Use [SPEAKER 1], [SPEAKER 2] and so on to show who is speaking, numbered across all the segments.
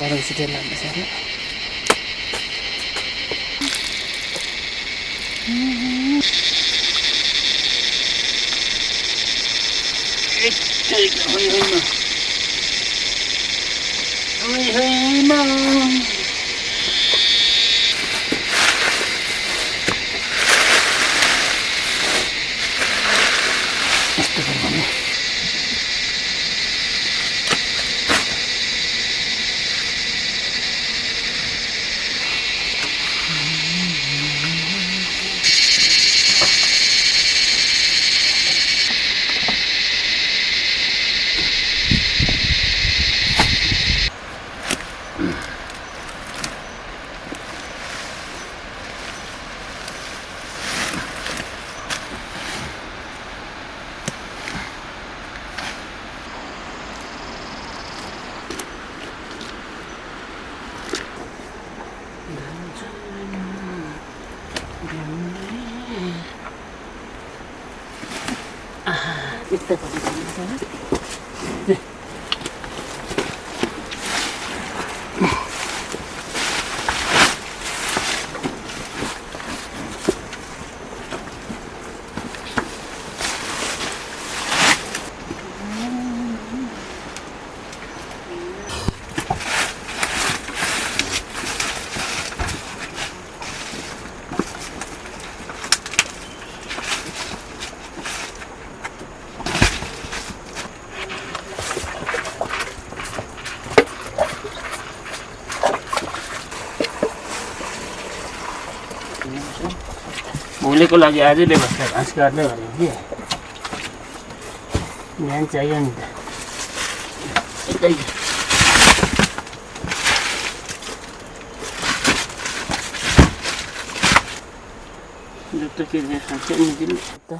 [SPEAKER 1] Orang sudah lama sana. Kita pergi ke sana. भोलिको लागि आजै व्यवस्था घाँस काट्ने भनेको कि बिहान चाहियो नि त जुत्ता किनेर खान्छ नि दिनु त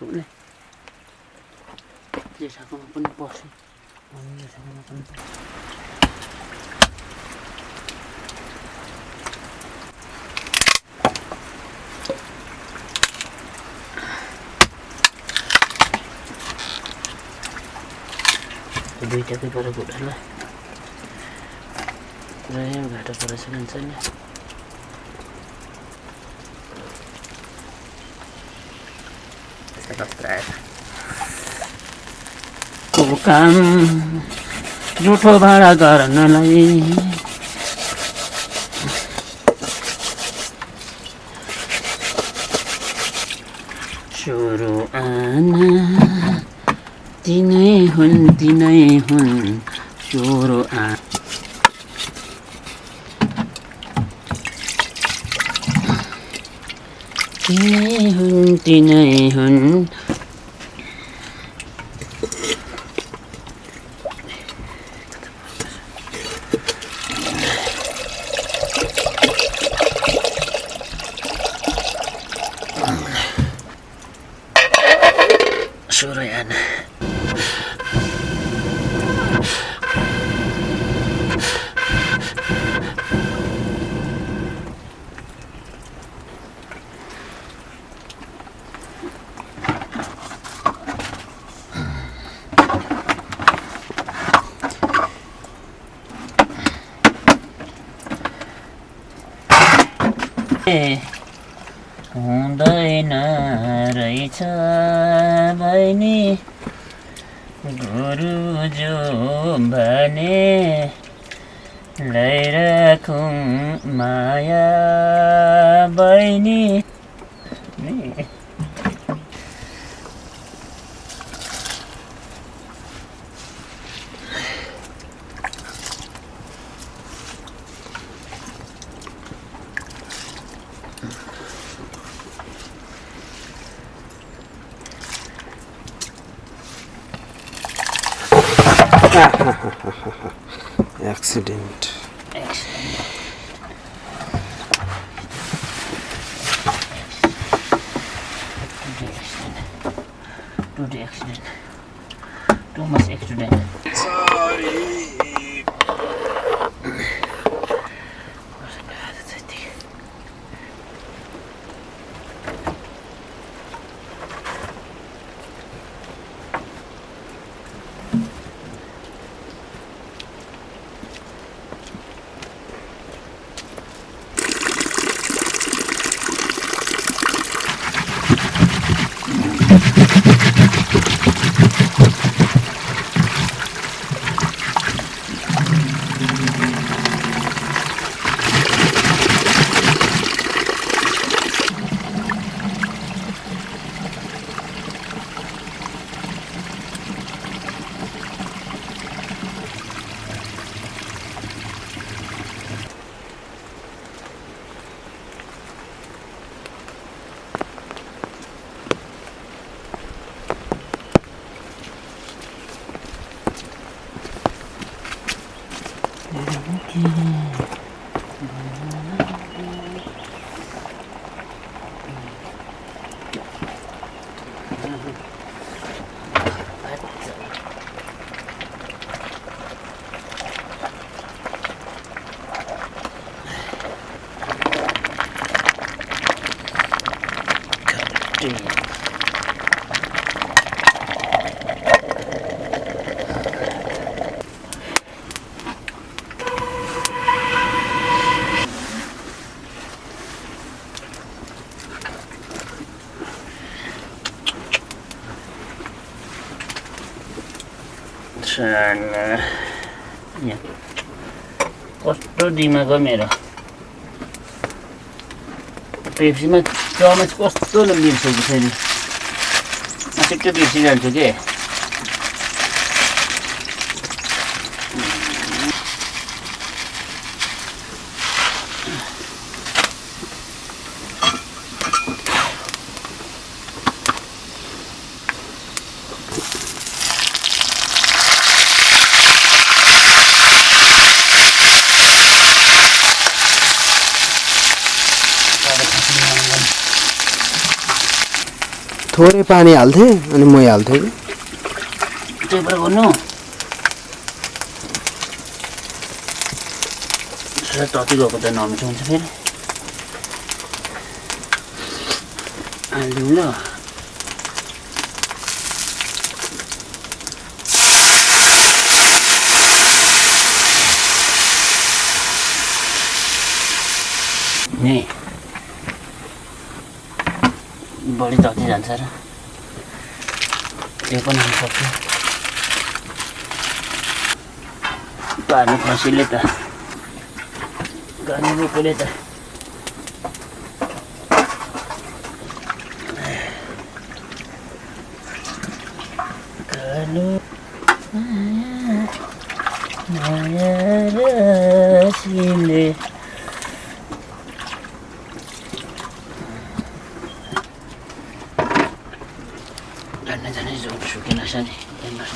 [SPEAKER 1] Cũng này để sao không phân bón để sao không phân bón duitnya ke para budak lah saya nggak ada perasaan sana काम जुठो भाडा गर्नलाई सुरु आना तिनै हुन् सुरु आ तिनै हुन् Surayan. हुँदैन रहेछ बहिनी गुरु जो भने लैराखौँ माया बहिनी
[SPEAKER 2] accident
[SPEAKER 1] Today accident. Too much accident. कस्तो दिमाग हो मेरो पेप्सीमा चमच कस्तो बिर्सेको छैन म छिट्टो बिर्सिजान्छु के
[SPEAKER 2] थोरै पानी हाल्थे अनि मही हाल्थे कि
[SPEAKER 1] टेपर गर्नु तति गएको त नमिठो हुन्छ फेरि हालिदिउँ ल नि बढी तति जान्छ र त्यो पनि हुनसक्छ पार्नु खसीले त गानी रोपेले त कालो माया रसीले जाने जोड सुकेन छ नि हेर्नुहोस्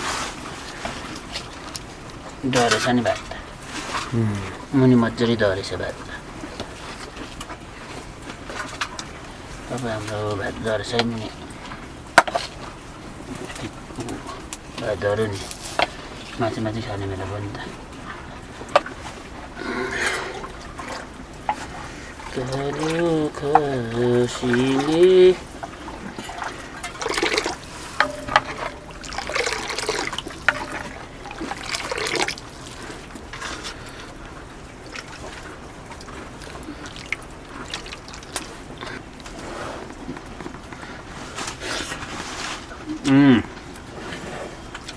[SPEAKER 1] न डरेछ नि भात मुनि मजाले डरेछ भात अब हाम्रो भात डरेछ है मुनि भात डऱ्यो नि माथि माथि खाने बेला पनि त कालो खसीले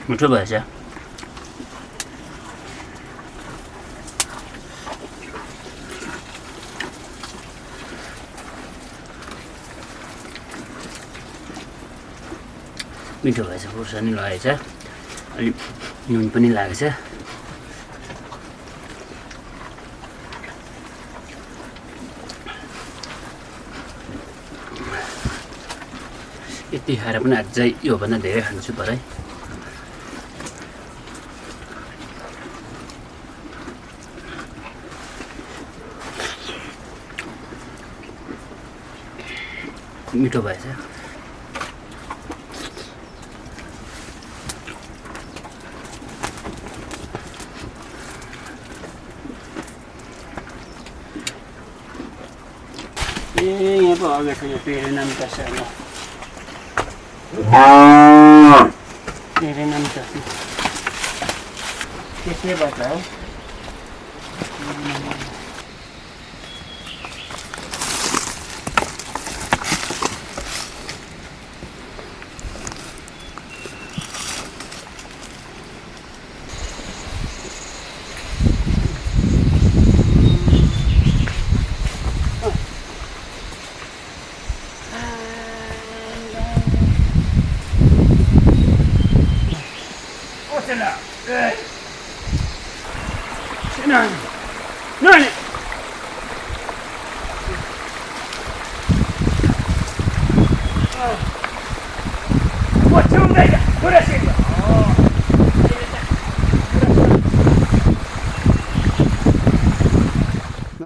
[SPEAKER 1] मिठो भएछ मिठो भएछ खुर्सानी लागेछ अलि नुन पनि लागेछ यति खाएर पनि अझै योभन्दा धेरै खान्छु परै मिठो भएछ। यहाँ पो अगाडि यो पेरे नाम त छ ल पेरे नाम त त्यसैबाट हो। No. What two mega? What is it?